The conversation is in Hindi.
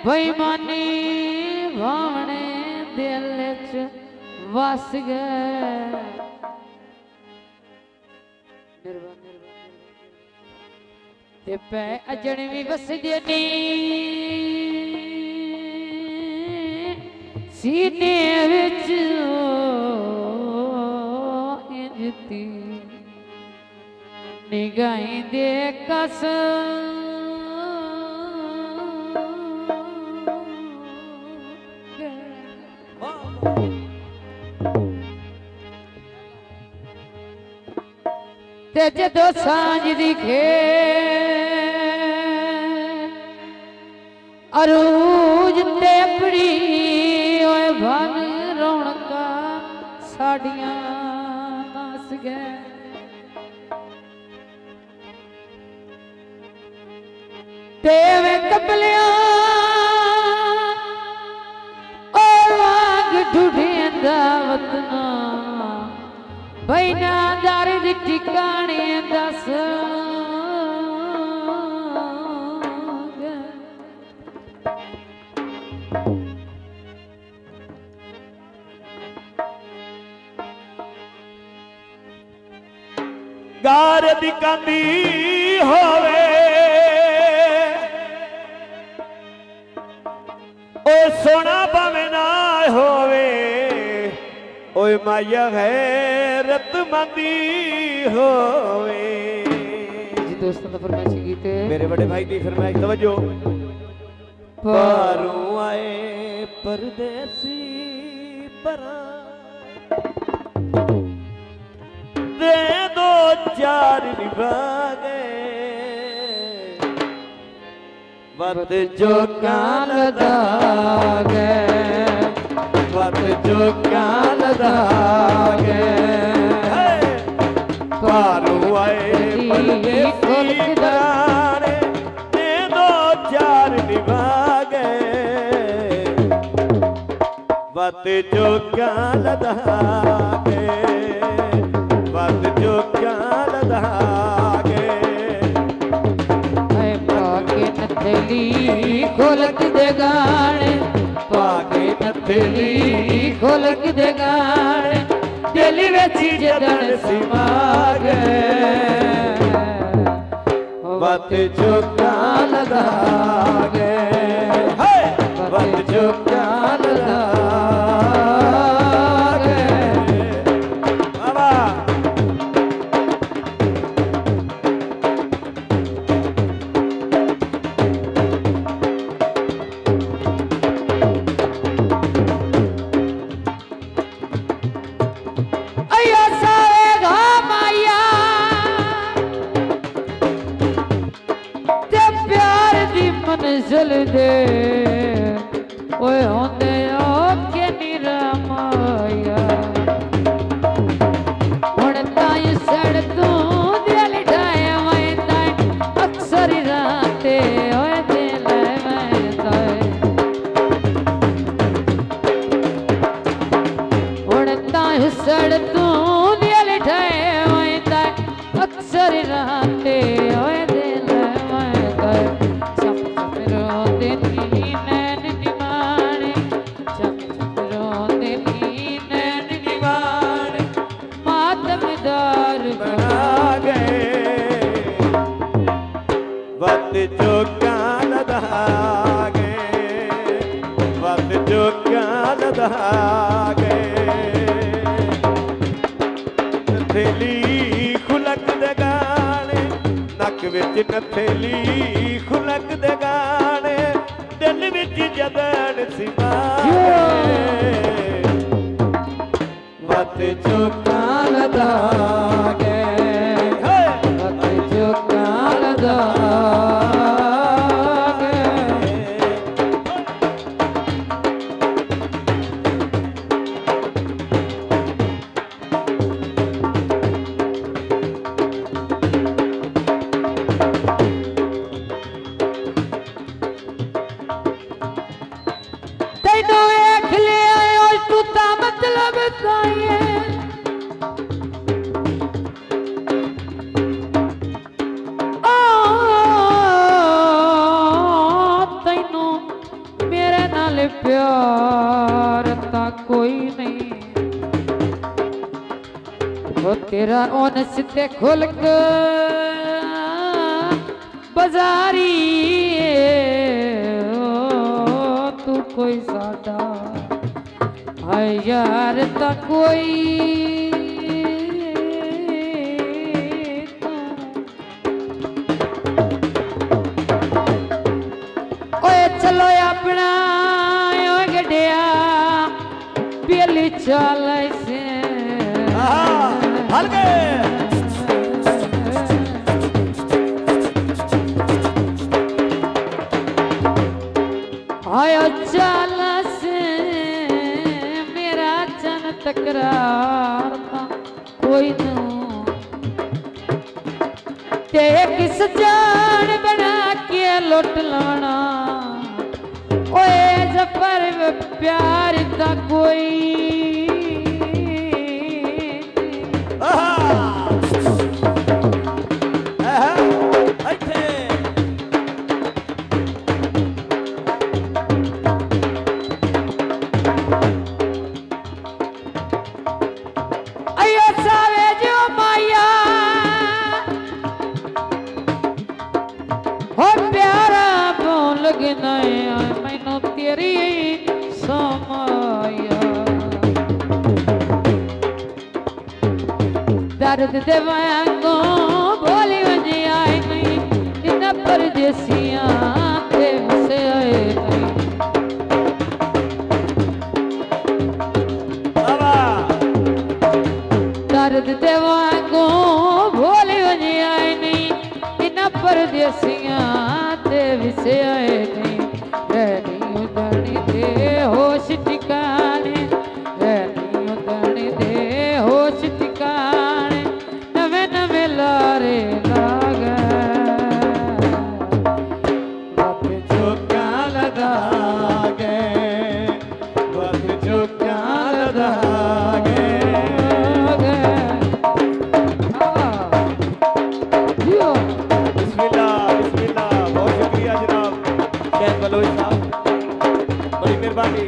बेईमानी भावने दिल च वस गए ते पै अजन भी बस जनी सीने विच इंजती निगाहें दे कस ते जदों सांझ दिखे अरूज ते पड़ी ओए भन रौनका साड़ियां नस गए ते वे कपलियां ओ वाग ढूढ़ेंदा वतना बैना दारिद ठिकाने दस गार दी कंदी होवे ओ सोना भावे ना होवे ओए माया गैरत मंदी होवे। जी दोस्तों का फरमाइश गीत है मेरे बड़े भाई की फरमाइश तवज्जो। पारों आए परदेसी परा दे दो चार निभागे वत जो काल दागे वत जो काल दागे पारों आए परदेसी पराने दे दो चार निभागे वत जो काल दागे जो काल दागे पाके नथली खोलक दे गाने पाके नथली खोलक दे गाने दिल विच जदन सिमागे वत जो काल दागे वत जो काल दागे बाबा मंजिल दे ओए होंदे ओके निरामाया हुण ताई सड़ तू दिल ढाया मैं ताई अक्सर राते ओए दिल मैं ताई हुण ताई सड़ तू दिल ढाया मैं ताई अक्सर राते ओए दिल मैं ताई वत जो काल दागे वत जो काल दागे नथेली खुलक दे गाने नक विच नथेली खुलक दे गाने दिल विच जदन सिमागे वत जो काल दागे वत जो काल दागे तैनू वेख लिया तू ता मतलब ताइए प्यार ता कोई नहीं वो तेरा ओन सिते खुल के बाजारी तू कोई सादा है यार ता कोई चलो अपना गड्डिया पीली चाल से आयो चाल से मेरा चन तकरार था कोई न ते किस जान बना के लुट लाना ओए जफर प्यार का कोई अयो सावे जो माया हो प्यारा बोल लगना मैनू तेरी समाया दर्द दे वांगू बोली वजी आई नहीं इन परदेसियां ते से आए नहीं दर्द दे वांगू बोली वजी आई नहीं इन परदेसियां ते से आए नहीं रहनी उधनी दे होश ठिकाने रहनी उधनी दे होश ठिकाने नवे नवे लारे लागे वक्त जो क्या लगा गए वक्त जो क्या लगा गए बिस्मिल्लाह बिस्मिल्लाह बहुत शुक्रिया जनाब शेख बलोच साहब बड़ी मेहरबानी।